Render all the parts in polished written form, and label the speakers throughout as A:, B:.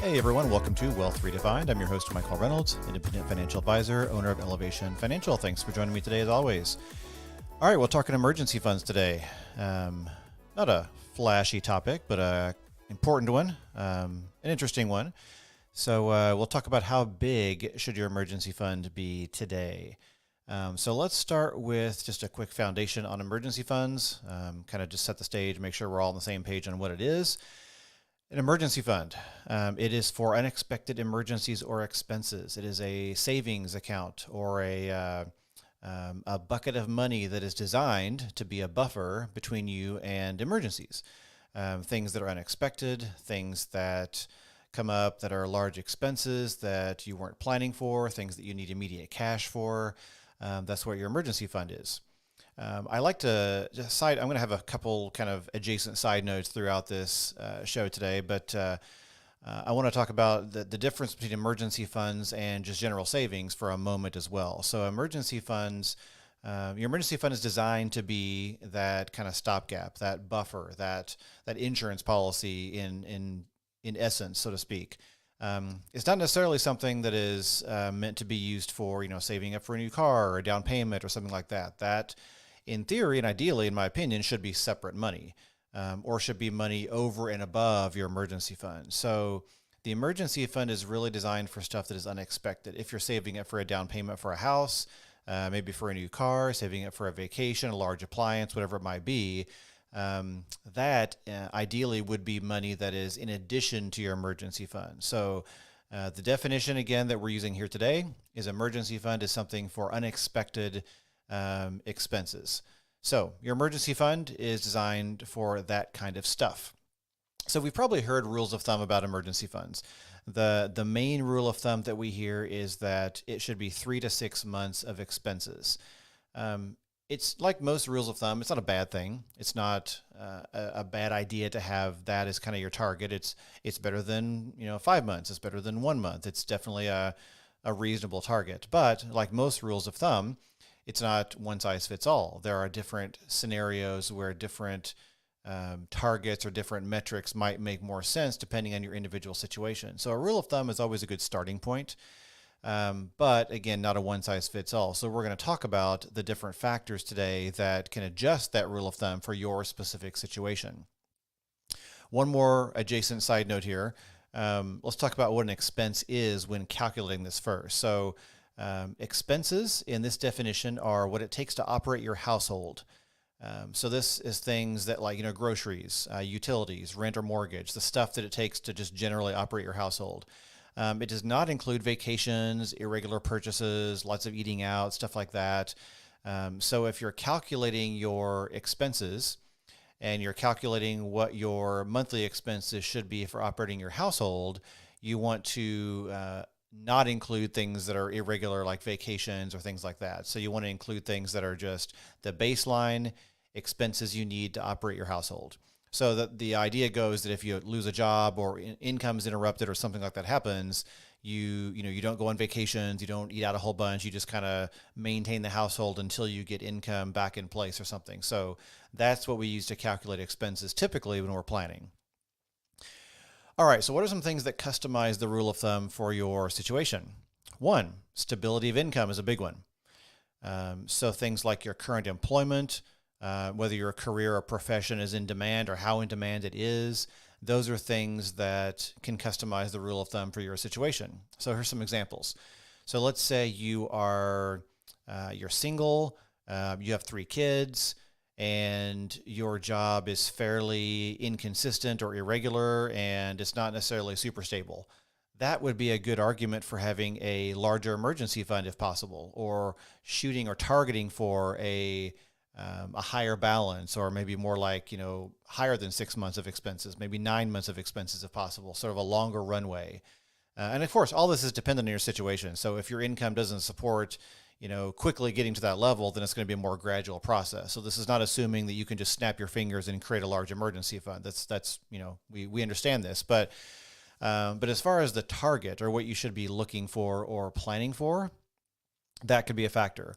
A: Hey everyone, welcome to Wealth Redefined. I'm your host, Michael Reynolds, independent financial advisor, owner of Elevation Financial. Thanks for joining me today as always. All right, we'll talk emergency funds today. Not a flashy topic, but an important one, an interesting one. So we'll talk about how big should your emergency fund be today. So let's start with just a quick foundation on emergency funds, kind of just set the stage, make sure we're all on the same page on what it is. An emergency fund, it is for unexpected emergencies or expenses. It is a savings account or a bucket of money that is designed to be a buffer between you and emergencies. Things that are unexpected, things that come up that are large expenses that you weren't planning for, things that you need immediate cash for. That's what your emergency fund is. I like to I'm going to have a couple kind of adjacent side notes throughout this show today, but I want to talk about the difference between emergency funds and just general savings for a moment as well. So emergency funds, your emergency fund is designed to be that kind of stopgap, that buffer, that insurance policy in essence, so to speak. It's not necessarily something that is meant to be used for, saving up for a new car or a down payment or something like that. That, in theory and ideally, in my opinion, should be separate money or should be money over and above your emergency fund. So the emergency fund is really designed for stuff that is unexpected. If you're saving it for a down payment for a house, maybe for a new car, saving it for a vacation, a large appliance, whatever it might be, that ideally would be money that is in addition to your emergency fund. So the definition, again, that we're using here today is emergency fund is something for unexpected expenses. So your emergency fund is designed for that kind of stuff. So we've probably heard rules of thumb about emergency funds. The main rule of thumb that we hear is that it should be 3 to 6 months of expenses. It's like most rules of thumb. It's not a bad thing. It's not a bad idea to have that as kind of your target. It's better than 5 months. It's better than 1 month. It's definitely a reasonable target. But like most rules of thumb, it's not one size fits all. There are different scenarios where different targets or different metrics might make more sense depending on your individual situation. So a rule of thumb is always a good starting point. But again, not a one size fits all. So we're going to talk about the different factors today that can adjust that rule of thumb for your specific situation. One more adjacent side note here. Let's talk about what an expense is when calculating this first. So expenses in this definition are what it takes to operate your household. So this is things that like, groceries, utilities, rent or mortgage, the stuff that it takes to just generally operate your household. It does not include vacations, irregular purchases, lots of eating out, stuff like that. So if you're calculating your expenses and you're calculating what your monthly expenses should be for operating your household, you want to not include things that are irregular like vacations or things like that. So you want to include things that are just the baseline expenses you need to operate your household. So that the idea goes that if you lose a job or income is interrupted or something like that happens, you don't go on vacations, you don't eat out a whole bunch, you just kind of maintain the household until you get income back in place or something. So that's what we use to calculate expenses typically when we're planning. All right, so what are some things that customize the rule of thumb for your situation? One, stability of income is a big one. So things like your current employment, whether your career or profession is in demand or how in demand it is, those are things that can customize the rule of thumb for your situation. So here's some examples. So let's say you're single, you have 3 kids, and your job is fairly inconsistent or irregular, and it's not necessarily super stable. That would be a good argument for having a larger emergency fund if possible, or shooting or targeting for a higher balance, or maybe more like, higher than 6 months of expenses, maybe 9 months of expenses if possible, sort of a longer runway. And of course, all this is dependent on your situation. So if your income doesn't support, quickly getting to that level, then it's going to be a more gradual process. So this is not assuming that you can just snap your fingers and create a large emergency fund. That's we understand this, but as far as the target or what you should be looking for or planning for, that could be a factor.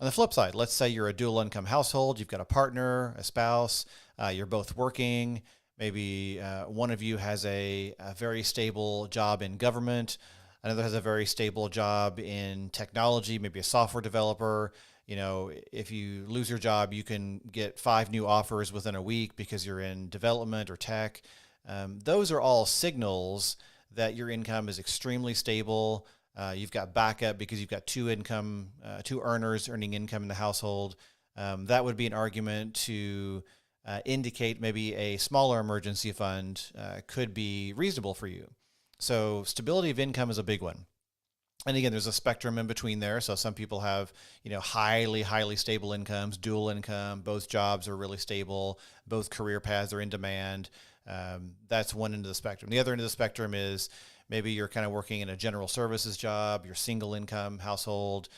A: On the flip side, let's say you're a dual income household, you've got a partner, a spouse, you're both working, Maybe one of you has a very stable job in government, another has a very stable job in technology, maybe a software developer. If you lose your job, you can get 5 new offers within a week because you're in development or tech. Those are all signals that your income is extremely stable. You've got backup because you've got two earners earning income in the household. That would be an argument to indicate maybe a smaller emergency fund could be reasonable for you. So stability of income is a big one. And again, there's a spectrum in between there. So some people have, highly stable incomes, dual income, both jobs are really stable, both career paths are in demand. That's one end of the spectrum. The other end of the spectrum is maybe you're kind of working in a general services job, you're single income household,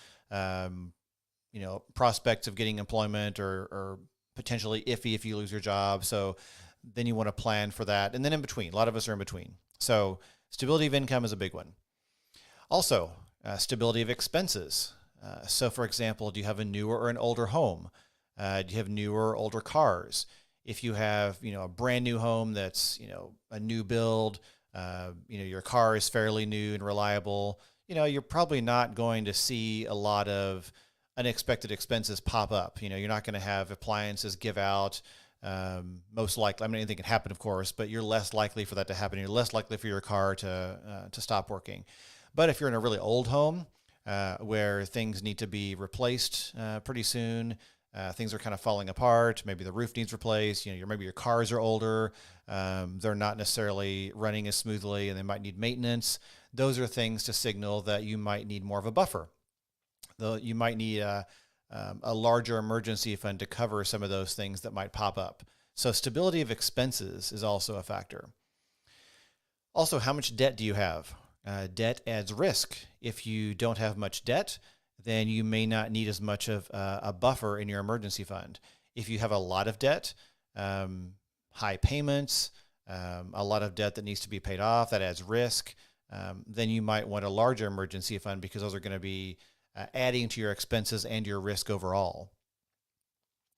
A: prospects of getting employment or potentially iffy if you lose your job. So then you want to plan for that. And then in between, a lot of us are in between. So stability of income is a big one. Also, stability of expenses. So for example, do you have a newer or an older home? Do you have newer or older cars? If you have, a brand new home that's, a new build, your car is fairly new and reliable, you're probably not going to see a lot of unexpected expenses pop up. You're not going to have appliances give out. Most likely, anything can happen, of course, but you're less likely for that to happen. You're less likely for your car to stop working. But if you're in a really old home where things need to be replaced pretty soon, things are kind of falling apart, maybe the roof needs replaced, maybe your cars are older, they're not necessarily running as smoothly and they might need maintenance. Those are things to signal that you might need more of a buffer. Though you might need a larger emergency fund to cover some of those things that might pop up. So stability of expenses is also a factor. Also, how much debt do you have? Debt adds risk. If you don't have much debt, then you may not need as much of a buffer in your emergency fund. If you have a lot of debt, high payments, a lot of debt that needs to be paid off, that adds risk, then you might want a larger emergency fund because those are going to be adding to your expenses and your risk overall.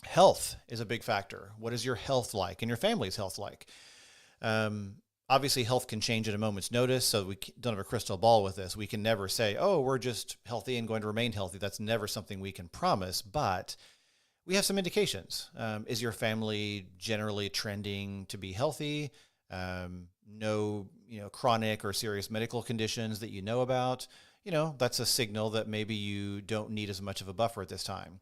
A: Health is a big factor. What is your health like and your family's health like? Obviously, health can change at a moment's notice, so we don't have a crystal ball with this. We can never say, oh, we're just healthy and going to remain healthy. That's never something we can promise, but we have some indications. Is your family generally trending to be healthy? No, chronic or serious medical conditions that you know about? That's a signal that maybe you don't need as much of a buffer at this time.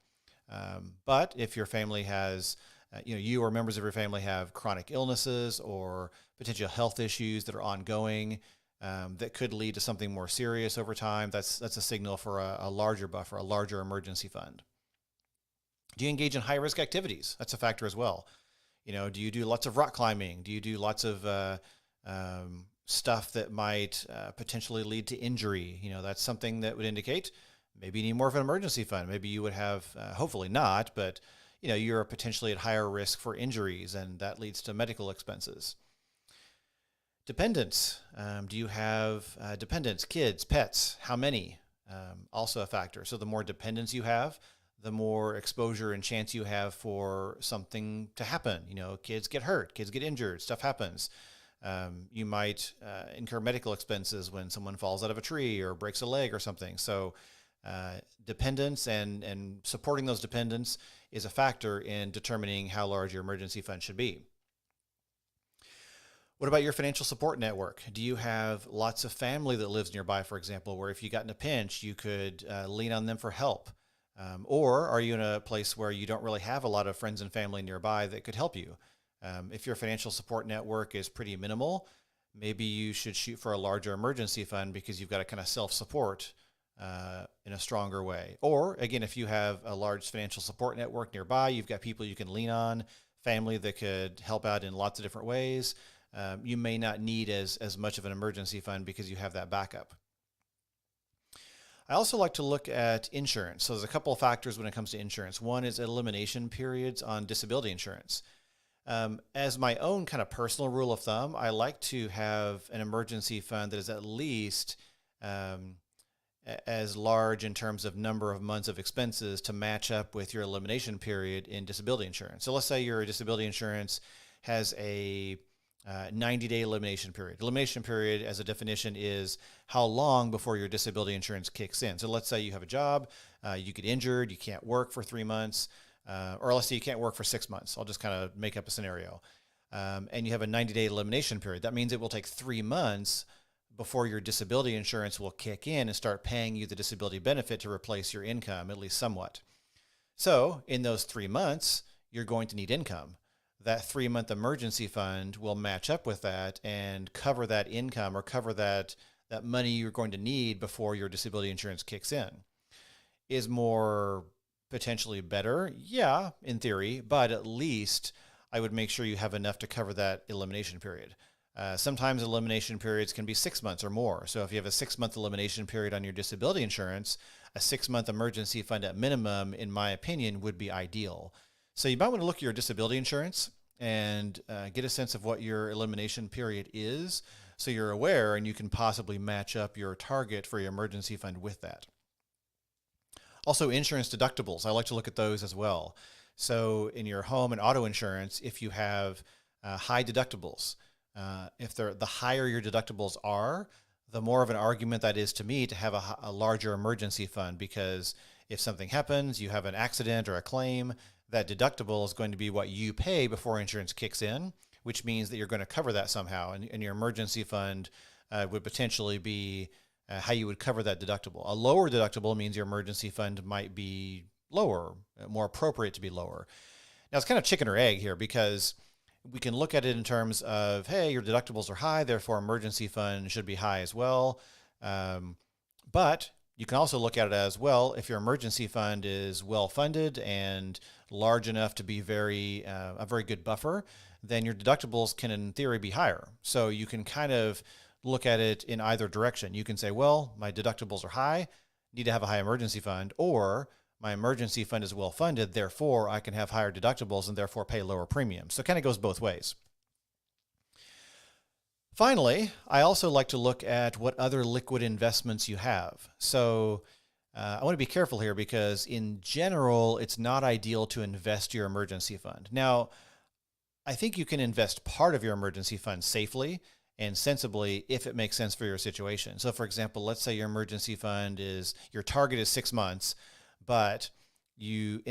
A: But if your family has you or members of your family have chronic illnesses or potential health issues that are ongoing that could lead to something more serious over time, that's a signal for a larger buffer, a larger emergency fund. Do you engage in high-risk activities? That's a factor as well. Do you do lots of rock climbing? Do you do lots of stuff that might potentially lead to injury? That's something that would indicate maybe you need more of an emergency fund. Maybe you would have, hopefully not, but you're potentially at higher risk for injuries, and that leads to medical expenses. Dependents. Do you have dependents, kids, pets? How many? Also a factor. So the more dependents you have, the more exposure and chance you have for something to happen. Kids get hurt, kids get injured, stuff happens. You might incur medical expenses when someone falls out of a tree or breaks a leg or something. So dependents and supporting those dependents is a factor in determining how large your emergency fund should be. What about your financial support network? Do you have lots of family that lives nearby, for example, where if you got in a pinch, you could lean on them for help? Or are you in a place where you don't really have a lot of friends and family nearby that could help you? If your financial support network is pretty minimal, maybe you should shoot for a larger emergency fund because you've got to kind of self-support in a stronger way. Or again, if you have a large financial support network nearby, you've got people you can lean on, family that could help out in lots of different ways. You may not need as much of an emergency fund because you have that backup. I also like to look at insurance. So there's a couple of factors when it comes to insurance. One is elimination periods on disability insurance. As my own kind of personal rule of thumb, I like to have an emergency fund that is at least as large in terms of number of months of expenses to match up with your elimination period in disability insurance. So let's say your disability insurance has a 90-day elimination period. Elimination period, as a definition, is how long before your disability insurance kicks in. So let's say you have a job, you get injured, you can't work for 3 months, or let's say you can't work for 6 months. I'll just kind of make up a scenario. And you have a 90-day elimination period. That means it will take 3 months before your disability insurance will kick in and start paying you the disability benefit to replace your income, at least somewhat. So in those 3 months, you're going to need income. That 3-month emergency fund will match up with that and cover that income or cover that money you're going to need before your disability insurance kicks in. Is more potentially better? Yeah, in theory, but at least I would make sure you have enough to cover that elimination period. Sometimes elimination periods can be 6 months or more. So if you have a 6-month elimination period on your disability insurance, a 6-month emergency fund at minimum, in my opinion, would be ideal. So you might want to look at your disability insurance and get a sense of what your elimination period is so you're aware and you can possibly match up your target for your emergency fund with that. Also, insurance deductibles. I like to look at those as well. So in your home and auto insurance, if you have high deductibles, if the higher your deductibles are, the more of an argument that is to me to have a larger emergency fund, because if something happens, you have an accident or a claim, that deductible is going to be what you pay before insurance kicks in, which means that you're going to cover that somehow. And your emergency fund would potentially be how you would cover that deductible. A lower deductible means your emergency fund might be lower, more appropriate to be lower. Now, it's kind of chicken or egg here, because we can look at it in terms of, hey, your deductibles are high, therefore emergency fund should be high as well. But you can also look at it as, well, if your emergency fund is well funded and large enough to be a very good buffer, then your deductibles can in theory be higher. So you can kind of look at it in either direction. You can say, well, my deductibles are high, need to have a high emergency fund, or my emergency fund is well funded, therefore I can have higher deductibles and therefore pay lower premiums. So it kind of goes both ways. Finally, I also like to look at what other liquid investments you have. So I want to be careful here, because in general, it's not ideal to invest your emergency fund. Now, I think you can invest part of your emergency fund safely and sensibly if it makes sense for your situation. So for example, let's say your emergency fund your target is 6 months, but you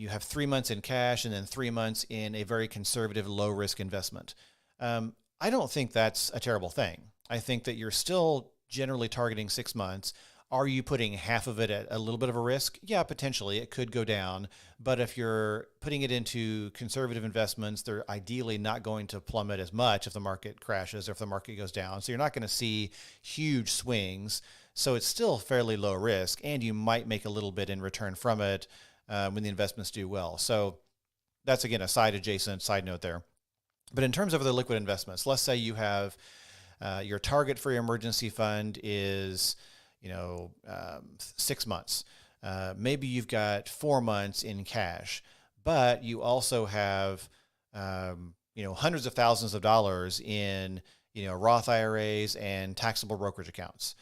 A: have 3 months in cash and then 3 months in a very conservative low risk investment. I don't think that's a terrible thing. I think that you're still generally targeting 6 months. Are you putting half of it at a little bit of a risk? Yeah, potentially. It could go down. But if you're putting it into conservative investments, they're ideally not going to plummet as much if the market crashes or if the market goes down. So you're not going to see huge swings. So it's still fairly low risk, and you might make a little bit in return from it when the investments do well. So that's, again, a adjacent side note there. But in terms of other liquid investments, let's say you have your target for your emergency fund is 6 months. Maybe you've got 4 months in cash, but you also have hundreds of thousands of dollars in Roth IRAs and taxable brokerage accounts.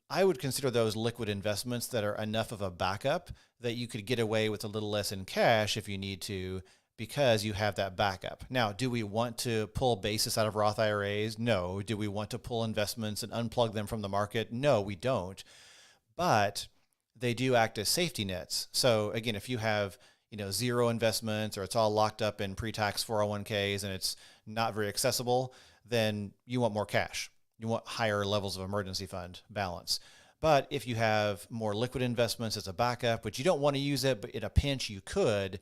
A: I would consider those liquid investments that are enough of a backup that you could get away with a little less in cash if you need to, because you have that backup. Now, do we want to pull basis out of Roth IRAs? No. Do we want to pull investments and unplug them from the market? No, we don't. But they do act as safety nets. So again, if you have 0 investments, or it's all locked up in pre-tax 401ks and it's not very accessible, then you want more cash. You want higher levels of emergency fund balance. But if you have more liquid investments as a backup, but you don't want to use it, but in a pinch you could,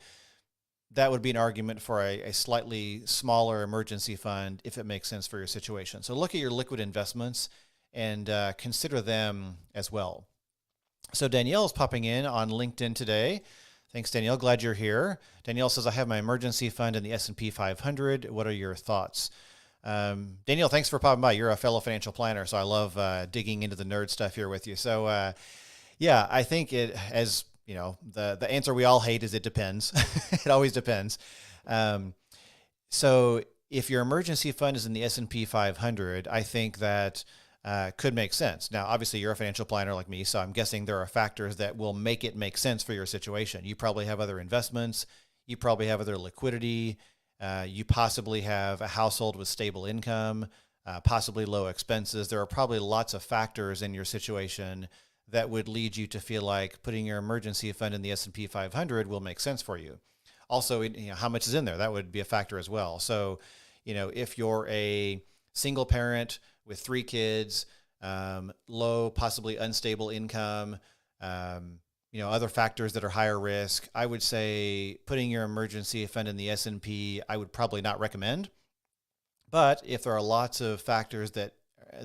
A: that would be an argument for a slightly smaller emergency fund if it makes sense for your situation. So look at your liquid investments and consider them as well. So Danielle is popping in on LinkedIn today. Thanks, Danielle. Glad you're here. Danielle says, I have my emergency fund in the S&P 500. What are your thoughts? Danielle, thanks for popping by. You're a fellow financial planner, so I love digging into the nerd stuff here with you. So yeah, I think the answer we all hate is it depends. It always depends. So if your emergency fund is in the S&P 500, I think that could make sense. Now, obviously, you're a financial planner like me, so I'm guessing there are factors that will make it make sense for your situation. You probably have other investments. You probably have other liquidity. You possibly have a household with stable income, possibly low expenses. There are probably lots of factors in your situation that would lead you to feel like putting your emergency fund in the S&P 500 will make sense for you. Also, how much is in there? That would be a factor as well. So, if you're a single parent with 3 kids, low, possibly unstable income, other factors that are higher risk, I would say putting your emergency fund in the S&P, I would probably not recommend. But if there are lots of factors that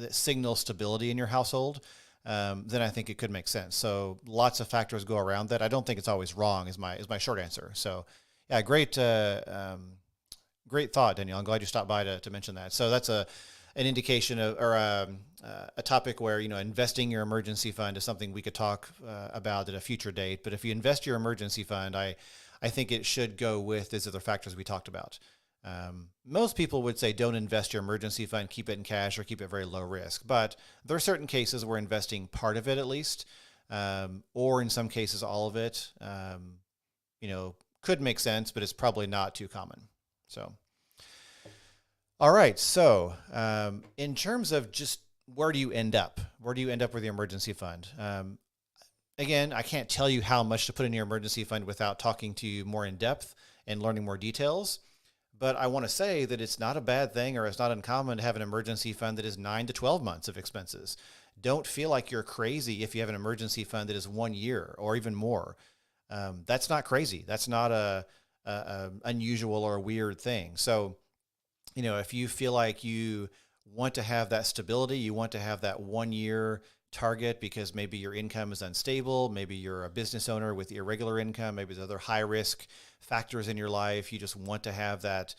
A: signal stability in your household, then I think it could make sense. So lots of factors go around that. I don't think it's always wrong is my short answer. So yeah, great thought, Danielle. I'm glad you stopped by to mention that. So that's an indication of, or a topic where, investing your emergency fund is something we could talk about at a future date. But if you invest your emergency fund, I think it should go with these other factors we talked about. Most people would say don't invest your emergency fund, keep it in cash or keep it very low risk. But there are certain cases where investing part of it at least, or in some cases all of it, could make sense, but it's probably not too common. So, all right. So in terms of just where do you end up? Where do you end up with your emergency fund? Again, I can't tell you how much to put in your emergency fund without talking to you more in depth and learning more details. But I want to say that it's not a bad thing, or it's not uncommon to have an emergency fund that is 9 to 12 months of expenses. Don't feel like you're crazy if you have an emergency fund that is 1 year or even more. That's not crazy. That's not a unusual or a weird thing. So, if you feel like you want to have that stability, you want to have that 1 year target because maybe your income is unstable, maybe you're a business owner with irregular income, maybe there's other high risk factors in your life, you just want to have that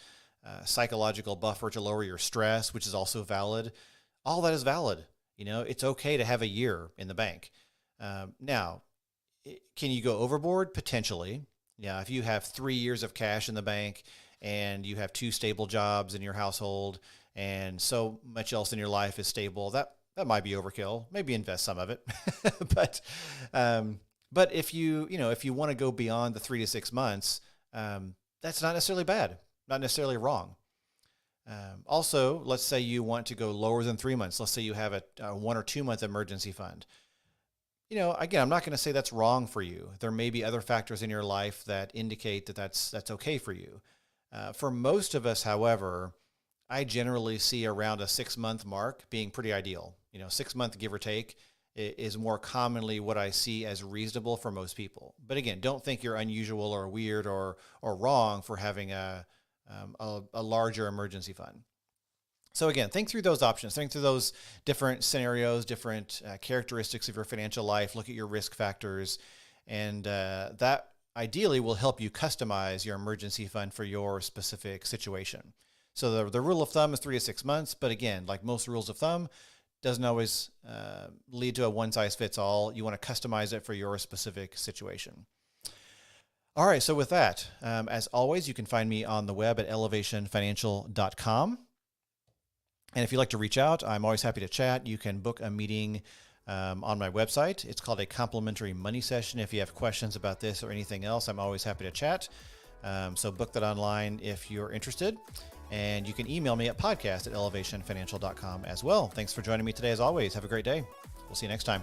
A: psychological buffer to lower your stress, which is also valid. All that is valid. It's okay to have a year in the bank. Now, can you go overboard? Potentially. Yeah, if you have 3 years of cash in the bank and you have 2 stable jobs in your household and so much else in your life is stable, that might be overkill. Maybe invest some of it. But if you want to go beyond the 3 to 6 months, that's not necessarily bad, not necessarily wrong. Also, let's say you want to go lower than 3 months. Let's say you have a 1 or 2 month emergency fund. Again, I'm not going to say that's wrong for you. There may be other factors in your life that indicate that that's okay for you. For most of us, however, I generally see around a 6 month mark being pretty ideal. 6 month give or take is more commonly what I see as reasonable for most people. But again, don't think you're unusual or weird or wrong for having a larger emergency fund. So again, think through those options, think through those different scenarios, different characteristics of your financial life, look at your risk factors, and that ideally will help you customize your emergency fund for your specific situation. So the rule of thumb is 3 to 6 months, but again, like most rules of thumb, doesn't always lead to a one-size-fits-all. You want to customize it for your specific situation. All right, so with that, as always, you can find me on the web at elevationfinancial.com. And if you'd like to reach out, I'm always happy to chat. You can book a meeting on my website. It's called a complimentary money session. If you have questions about this or anything else, I'm always happy to chat. So book that online if you're interested. And you can email me at podcast@elevationfinancial.com as well. Thanks for joining me today as always. Have a great day. We'll see you next time.